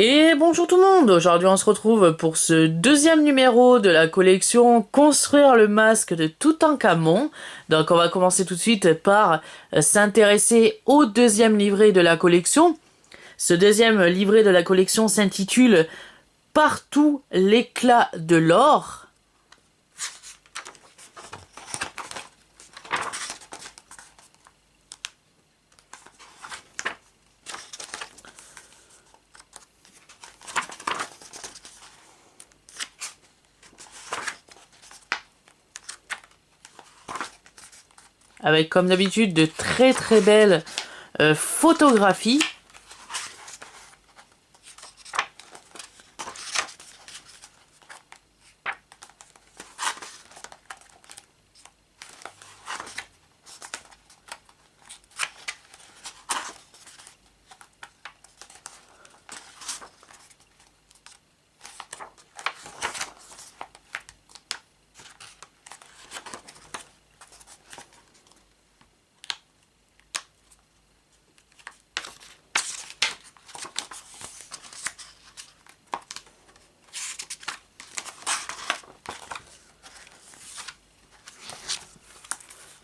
Et bonjour tout le monde, aujourd'hui on se retrouve pour ce deuxième numéro de la collection Construire le masque de Toutankhamon. Donc on va commencer tout de suite par s'intéresser au deuxième livret de la collection. Ce deuxième livret de la collection s'intitule Partout l'éclat de l'or. Avec comme d'habitude de très belles photographies.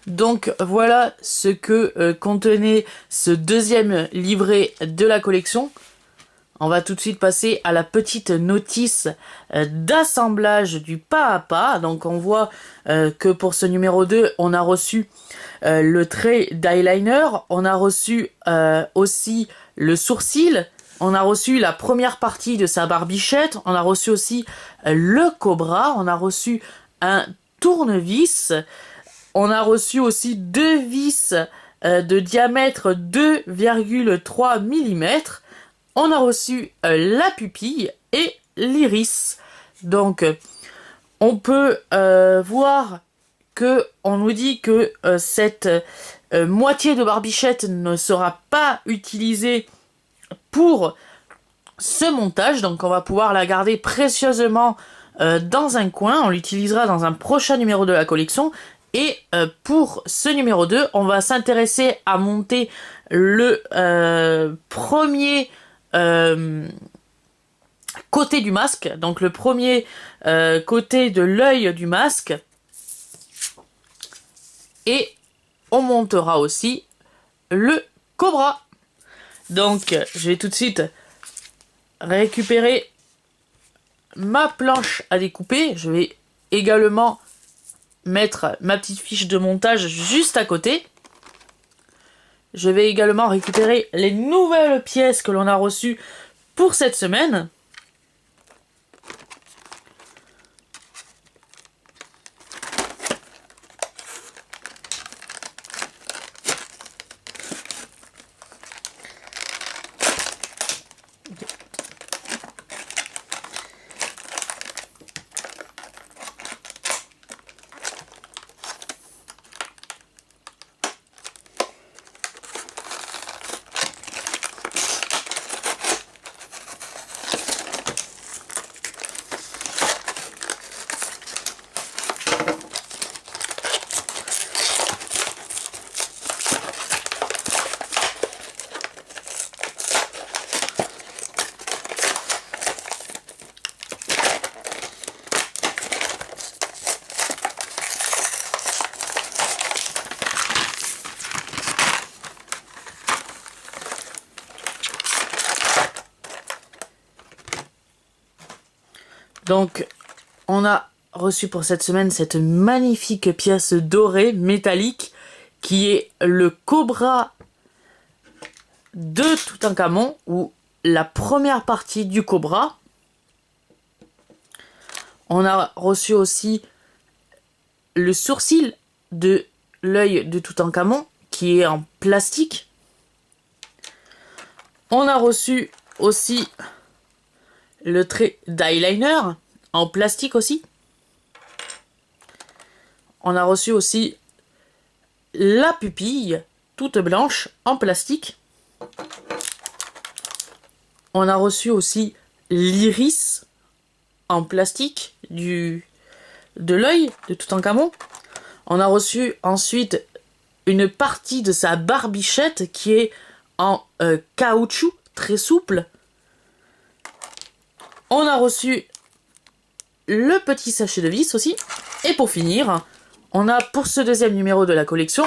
Donc voilà ce que contenait ce deuxième livret de la collection. On va tout de suite passer à la petite notice d'assemblage du pas à pas. Donc on voit que pour ce numéro 2, on a reçu le trait d'eyeliner, on a reçu aussi le sourcil, on a reçu la première partie de sa barbichette, on a reçu aussi le cobra, on a reçu un tournevis. On a reçu aussi deux vis de diamètre 2,3 mm. On a reçu la pupille et l'iris. Donc, on peut voir que on nous dit que cette moitié de barbichette ne sera pas utilisée pour ce montage. Donc, on va pouvoir la garder précieusement dans un coin. On l'utilisera dans un prochain numéro de la collection. Et pour ce numéro 2, on va s'intéresser à monter le premier côté du masque, donc le premier côté de l'œil du masque. Et on montera aussi le cobra. Donc je vais tout de suite récupérer ma planche à découper. Je vais également mettre ma petite fiche de montage juste à côté. Je vais également récupérer les nouvelles pièces que l'on a reçues pour cette semaine. Donc, on a reçu pour cette semaine cette magnifique pièce dorée, métallique, qui est le cobra de Toutankhamon, ou la première partie du cobra. On a reçu aussi le sourcil de l'œil de Toutankhamon, qui est en plastique. On a reçu aussi le trait d'eyeliner en plastique aussi. On a reçu aussi la pupille toute blanche en plastique. On a reçu aussi l'iris en plastique de l'œil de Toutankhamon. On a reçu ensuite une partie de sa barbichette qui est en caoutchouc très souple. On a reçu le petit sachet de vis aussi. Et pour finir, on a pour ce deuxième numéro de la collection,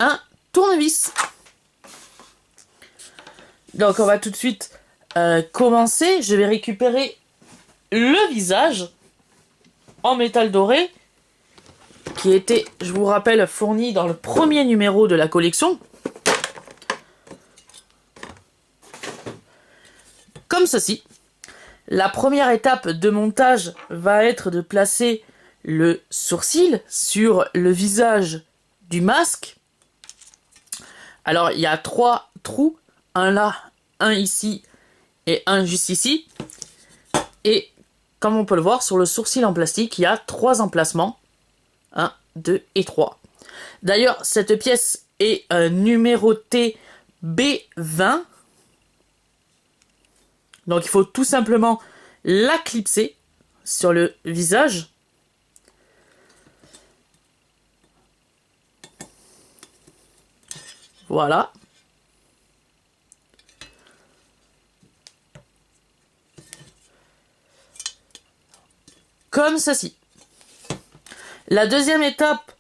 un tournevis. Donc on va tout de suite commencer. Je vais récupérer le visage en métal doré qui était, je vous rappelle, fourni dans le premier numéro de la collection. Comme ceci. La première étape de montage va être de placer le sourcil sur le visage du masque. Alors, il y a 3 trous. Un là, un ici et un juste ici. Et comme on peut le voir, sur le sourcil en plastique, il y a 3 emplacements. 1, 2 et 3. D'ailleurs, cette pièce est numérotée B20. Donc, il faut tout simplement la clipser sur le visage. Voilà. Comme ceci. La deuxième étape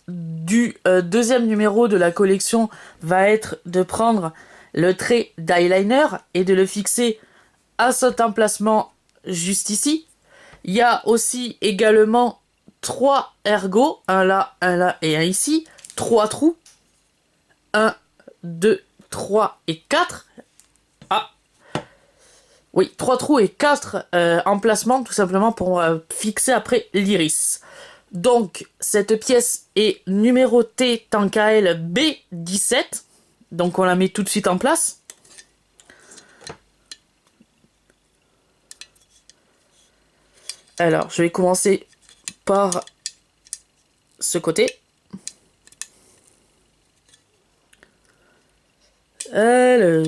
du deuxième numéro de la collection va être de prendre le trait d'eyeliner et de le fixer à cet emplacement juste ici. Il y a aussi également 3 ergots, un là et un ici, 3 trous, 1, 2, 3 et 4. Ah, oui, 3 trous et 4 emplacements tout simplement pour fixer après l'iris. Donc, cette pièce est numérotée tant qu'à elle B17. Donc, on la met tout de suite en place. Alors, je vais commencer par ce côté. Alors,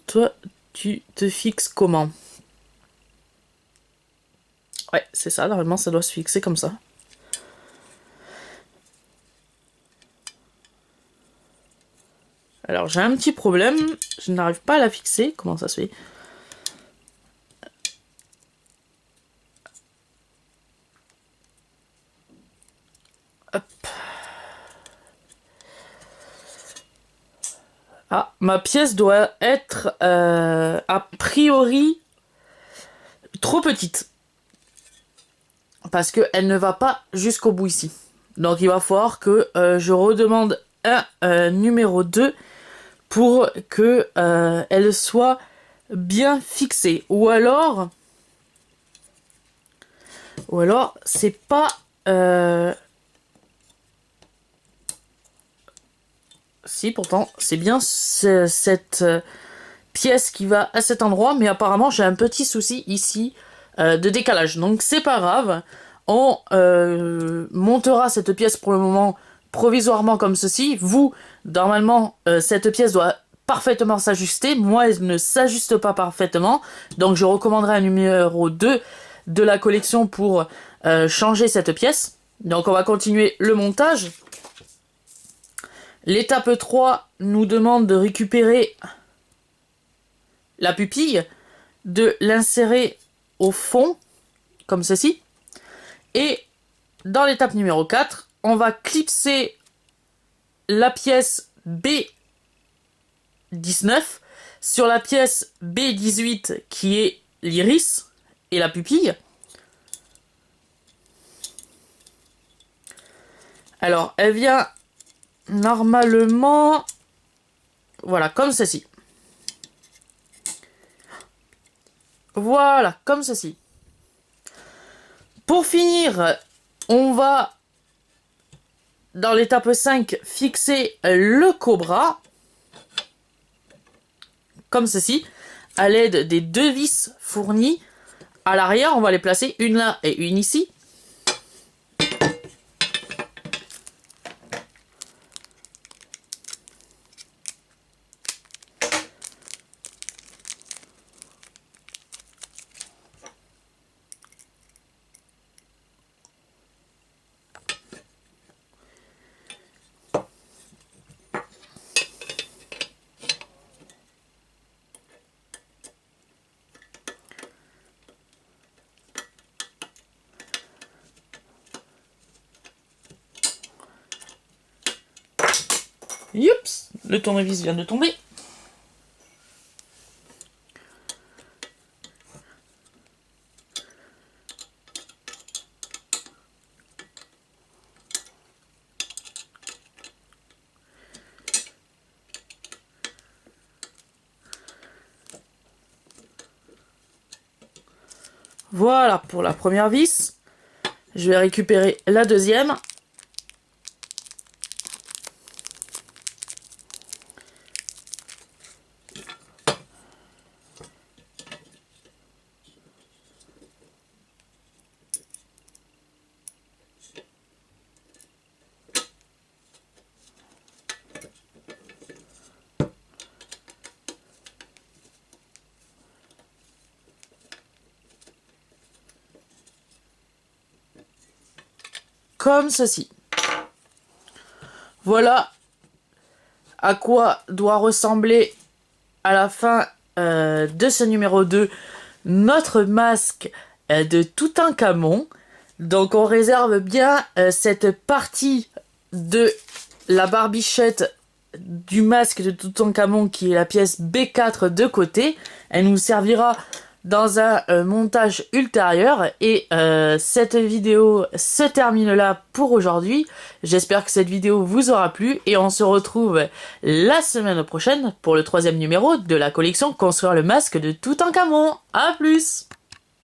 toi, tu te fixes comment? Ouais, c'est ça, normalement ça doit se fixer comme ça. Alors j'ai un petit problème, je n'arrive pas à la fixer, comment ça se fait? Hop. Ah, ma pièce doit être a priori trop petite. Parce qu'elle ne va pas jusqu'au bout ici. Donc il va falloir que je redemande un numéro 2 pour que elle soit bien fixée. Ou alors c'est pas... Si, pourtant, c'est bien cette pièce qui va à cet endroit, mais apparemment j'ai un petit souci ici de décalage. Donc c'est pas grave, on montera cette pièce pour le moment provisoirement comme ceci. Vous, normalement, cette pièce doit parfaitement s'ajuster. Moi, elle ne s'ajuste pas parfaitement, donc je recommanderai un numéro 2 de la collection pour changer cette pièce. Donc on va continuer le montage. L'étape 3 nous demande de récupérer la pupille, de l'insérer au fond, comme ceci. Et dans l'étape numéro 4, on va clipser la pièce B19 sur la pièce B18 qui est l'iris et la pupille. Alors, elle vient normalement, voilà, comme ceci. Voilà, comme ceci. Pour finir, on va, dans l'étape 5, fixer le cobra, comme ceci, à l'aide des 2 vis fournies. À l'arrière, on va les placer une là et une ici. Le tournevis vient de tomber. Voilà pour la première vis. Je vais récupérer la deuxième. Comme ceci. Voilà à quoi doit ressembler à la fin de ce numéro 2 notre masque de Toutankhamon. Donc on réserve bien cette partie de la barbichette du masque de Toutankhamon qui est la pièce B4 de côté. Elle nous servira dans un montage ultérieur et cette vidéo se termine là pour aujourd'hui. J'espère que cette vidéo vous aura plu et on se retrouve la semaine prochaine pour le 3e numéro de la collection Construire le masque de Toutankhamon. A plus!